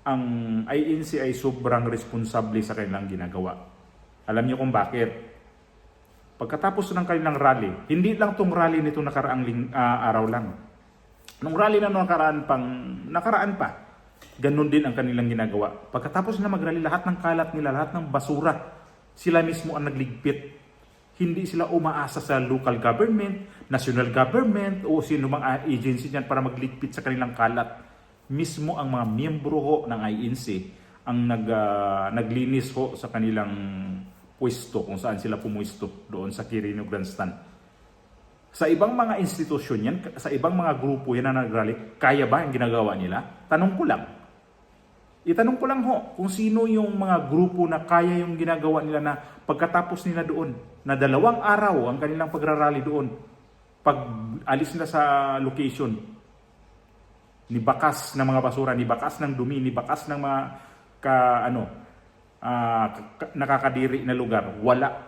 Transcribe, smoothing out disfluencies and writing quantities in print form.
ang INC ay sobrang responsable sa kanilang ginagawa. Alam niyo kung bakit? Pagkatapos ng kanilang rally, hindi lang tong rally nito nakaraang araw lang. Nung rally na nakaraan pa, ganun din ang kanilang ginagawa. Pagkatapos na mag-rally, lahat ng kalat nila, lahat ng basura, sila mismo ang nagligpit. Hindi sila umaasa sa local government, national government, o sino mga agency dyan para magligpit sa kanilang kalat. Mismo ang mga miyembro ho ng INC ang naglinis ho sa kanilang pwesto kung saan sila pumwesto doon sa Quirino Grandstand. Sa ibang mga institusyon yan, sa ibang mga grupo yan na nagrally, kaya ba ang ginagawa nila? Tanong ko lang. Itanong ko lang ho kung sino yung mga grupo na kaya yung ginagawa nila na pagkatapos nila doon, na 2 araw ang kanilang pagrarally doon, pag alis nila sa location, nibakas ng mga basura, nibakas ng dumi, nibakas ng mga nakakadiri na lugar, wala